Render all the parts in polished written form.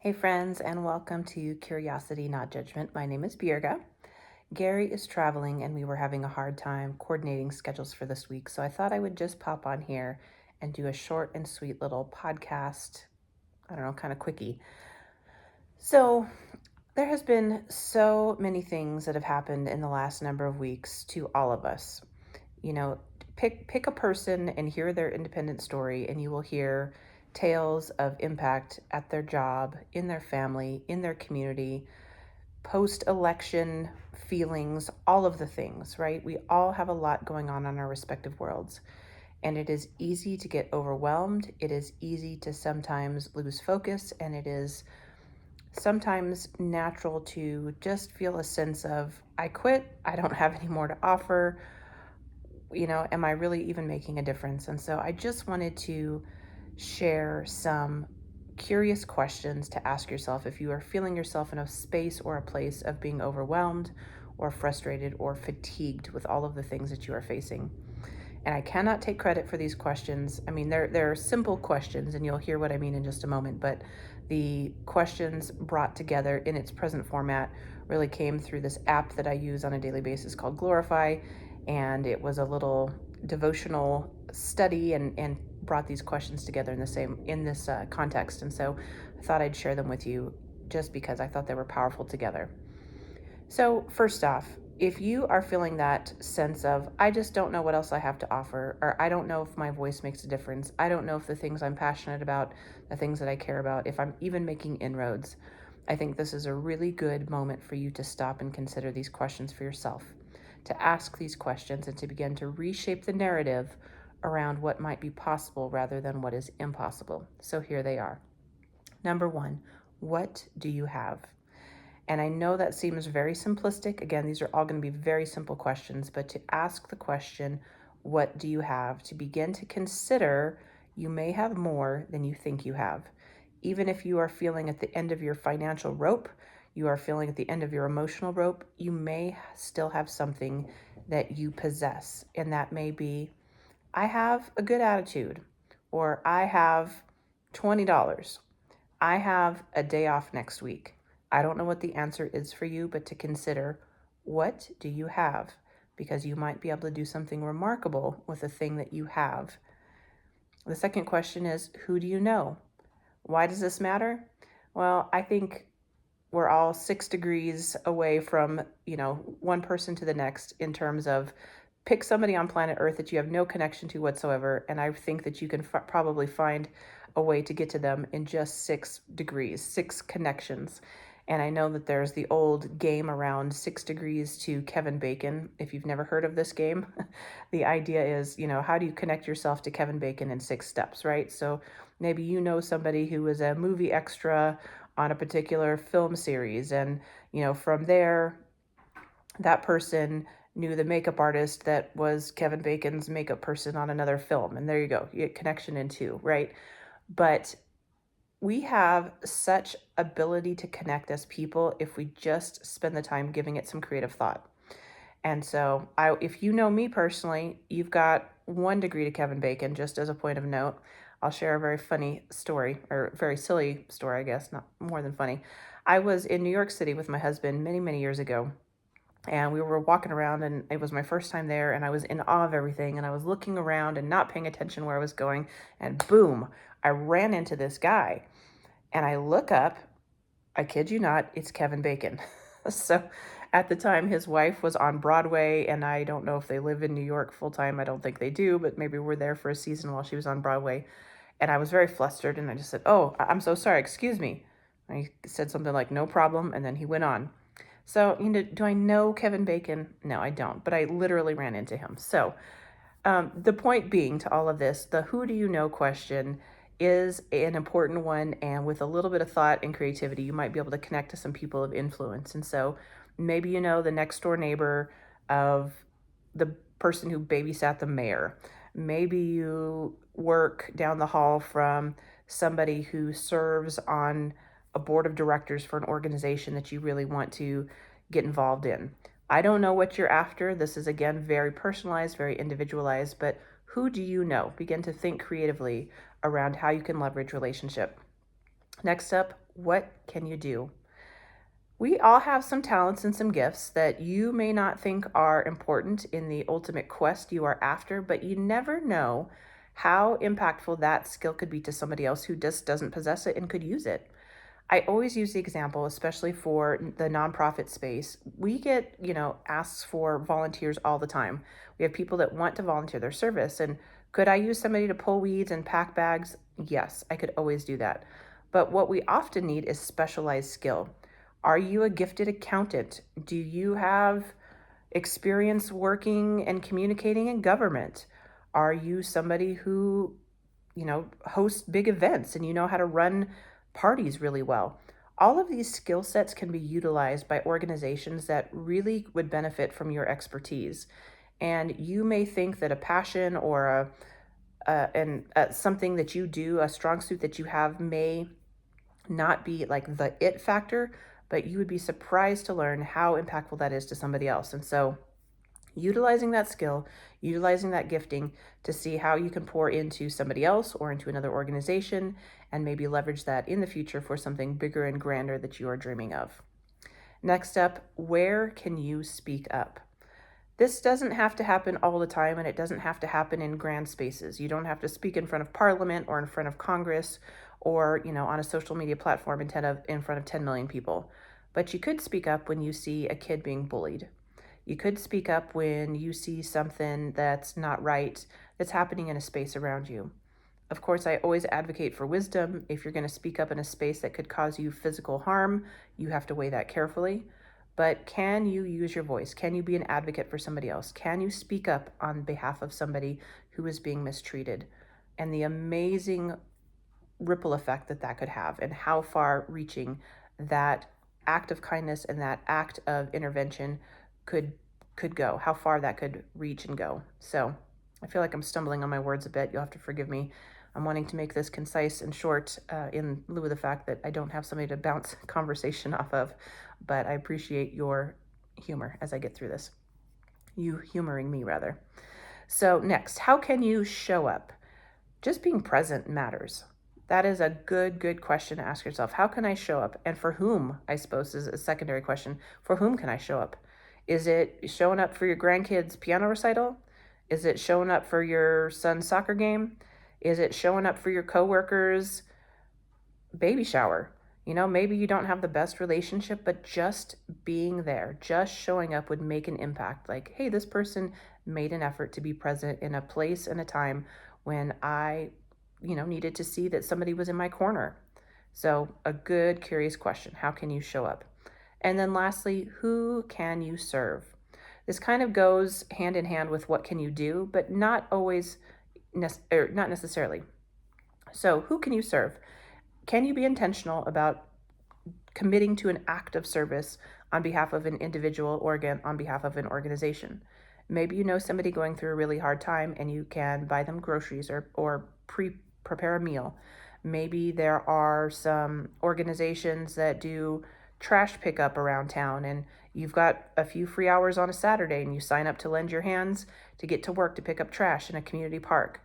Hey friends, and welcome to Curiosity, Not Judgment. My name is Birga. Gary is traveling and we were having a hard time coordinating schedules for this week, so I thought I would just pop on here and do a short and sweet little podcast, I don't know, kind of quickie. So there has been so many things that have happened in the last number of weeks to all of us. You know, pick a person and hear their independent story, and you will hear tales of impact at their job, in their family, in their community, post-election feelings, all of the things, right? We all have a lot going on in our respective worlds. And it is easy to get overwhelmed. It is easy to sometimes lose focus. And it is sometimes natural to just feel a sense of, I quit. I don't have any more to offer. Am I really even making a difference? And so I just wanted to share some curious questions to ask yourself if you are feeling yourself in a space or a place of being overwhelmed or frustrated or fatigued with all of the things that you are facing. And I cannot take credit for these questions. I mean, they're simple questions, and you'll hear what I mean in just a moment, but the questions brought together in its present format really came through this app that I use on a daily basis called Glorify, and it was a little devotional study and brought these questions together in this context. And so I thought I'd share them with you just because I thought they were powerful together. So first off, if you are feeling that sense of, I just don't know what else I have to offer, or I don't know if my voice makes a difference, I don't know if the things I'm passionate about, the things that I care about, if I'm even making inroads, I think this is a really good moment for you to stop and consider these questions for yourself, to ask these questions and to begin to reshape the narrative around what might be possible rather than what is impossible. So here they are. Number one, what do you have? And I know that seems very simplistic. Again, these are all going to be very simple questions, but to ask the question, what do you have? To begin to consider you may have more than you think you have. Even if you are feeling at the end of your financial rope, you are feeling at the end of your emotional rope, you may still have something that you possess. And that may be, I have a good attitude, or I have $20. I have a day off next week. I don't know what the answer is for you, but to consider, what do you have? Because you might be able to do something remarkable with the thing that you have. The second question is, who do you know? Why does this matter? Well, I think we're all 6 degrees away from, one person to the next in terms of pick somebody on planet Earth that you have no connection to whatsoever, and I think that you can probably find a way to get to them in just 6 degrees, 6 connections. And I know that there's the old game around 6 degrees to Kevin Bacon. If you've never heard of this game, the idea is, how do you connect yourself to Kevin Bacon in 6 steps, right? So maybe you know somebody who is a movie extra on a particular film series, and from there, that person knew the makeup artist that was Kevin Bacon's makeup person on another film, and there you go, you get connection in 2, right? But we have such ability to connect as people if we just spend the time giving it some creative thought. And so if you know me personally, you've got 1 degree to Kevin Bacon. Just as a point of note, I'll share a very funny story, or very silly story, I guess, not more than funny. I was in New York City with my husband many, many years ago, and we were walking around, and it was my first time there, and I was in awe of everything, and I was looking around and not paying attention where I was going, and boom, I ran into this guy, and I look up, I kid you not, it's Kevin Bacon. So at the time, his wife was on Broadway, and I don't know if they live in New York full time. I don't think they do, but maybe we're there for a season while she was on Broadway. And I was very flustered, and I just said, "Oh, I'm so sorry, excuse me." And he said something like, "No problem," and then he went on. So, do I know Kevin Bacon? No, I don't, but I literally ran into him. So, the point being to all of this, the who do you know question is an important one. And with a little bit of thought and creativity, you might be able to connect to some people of influence. And so maybe you know the next door neighbor of the person who babysat the mayor. Maybe you work down the hall from somebody who serves on a board of directors for an organization that you really want to get involved in. I don't know what you're after. This is, again, very personalized, very individualized, but who do you know? Begin to think creatively around how you can leverage relationship. Next up, what can you do? We all have some talents and some gifts that you may not think are important in the ultimate quest you are after, but you never know how impactful that skill could be to somebody else who just doesn't possess it and could use it. I always use the example, especially for the nonprofit space. We get, asks for volunteers all the time. We have people that want to volunteer their service. And could I use somebody to pull weeds and pack bags? Yes, I could always do that. But what we often need is specialized skill. Are you a gifted accountant? Do you have experience working and communicating in government? Are you somebody who host big events and you know how to run parties really well? All of these skill sets can be utilized by organizations that really would benefit from your expertise. And you may think that a passion or something that you do, a strong suit that you have, may not be like the it factor, but you would be surprised to learn how impactful that is to somebody else. And so utilizing that skill, utilizing that gifting to see how you can pour into somebody else or into another organization and maybe leverage that in the future for something bigger and grander that you are dreaming of. Next up, where can you speak up? This doesn't have to happen all the time, and it doesn't have to happen in grand spaces. You don't have to speak in front of Parliament or in front of Congress or, on a social media platform in front of 10 million people. But you could speak up when you see a kid being bullied. You could speak up when you see something that's not right that's happening in a space around you. Of course, I always advocate for wisdom. If you're going to speak up in a space that could cause you physical harm, you have to weigh that carefully. But can you use your voice? Can you be an advocate for somebody else? Can you speak up on behalf of somebody who is being mistreated? And the amazing ripple effect that that could have, and how far reaching that act of kindness and that act of intervention could go, how far that could reach and go. So I feel like I'm stumbling on my words a bit. You'll have to forgive me. I'm wanting to make this concise and short in lieu of the fact that I don't have somebody to bounce conversation off of, but I appreciate your humor as I get through this. You humoring me, rather. So next, how can you show up? Just being present matters. That is a good question to ask yourself. How can I show up? And for whom, I suppose, is a secondary question. For whom can I show up? Is it showing up for your grandkids' piano recital? Is it showing up for your son's soccer game? Is it showing up for your coworkers' baby shower? Maybe you don't have the best relationship, but just being there, just showing up would make an impact. Like, hey, this person made an effort to be present in a place and a time when I, needed to see that somebody was in my corner. So a good, curious question. How can you show up? And then lastly, who can you serve? This kind of goes hand in hand with what can you do, but not always, not necessarily. So who can you serve? Can you be intentional about committing to an act of service on behalf of an individual or again on behalf of an organization? Maybe you know somebody going through a really hard time and you can buy them groceries or prepare a meal. Maybe there are some organizations that do trash pickup around town and you've got a few free hours on a Saturday and you sign up to lend your hands to get to work to pick up trash in a community park.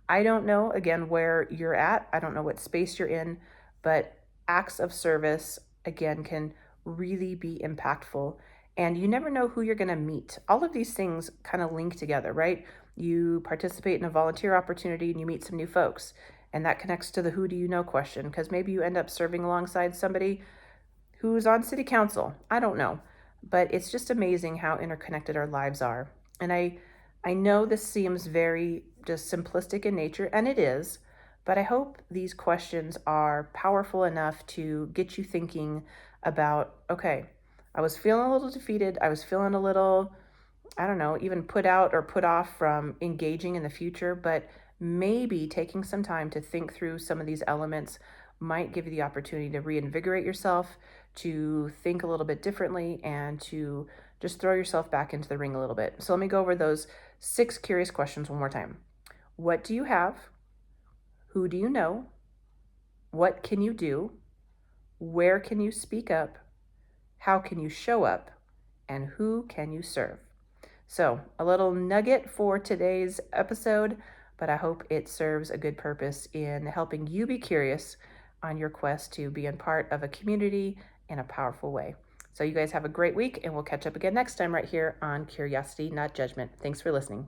I don't know, again, where you're at. I don't know what space you're in, but acts of service, again, can really be impactful. And you never know who you're going to meet. All of these things kind of link together, right? You participate in a volunteer opportunity and you meet some new folks. And that connects to the who do you know question, because maybe you end up serving alongside somebody who's on city council. I don't know. But it's just amazing how interconnected our lives are. And I know this seems very just simplistic in nature, and it is, but I hope these questions are powerful enough to get you thinking about, okay, I was feeling a little defeated. I was feeling a little, I don't know, even put out or put off from engaging in the future, but maybe taking some time to think through some of these elements might give you the opportunity to reinvigorate yourself, to think a little bit differently, and to just throw yourself back into the ring a little bit. So let me go over those 6 curious questions one more time. What do you have? Who do you know? What can you do? Where can you speak up? How can you show up? And who can you serve? So, a little nugget for today's episode, but I hope it serves a good purpose in helping you be curious on your quest to be a part of a community in a powerful way. So you guys have a great week, and we'll catch up again next time right here on Curiosity, Not Judgment. Thanks for listening.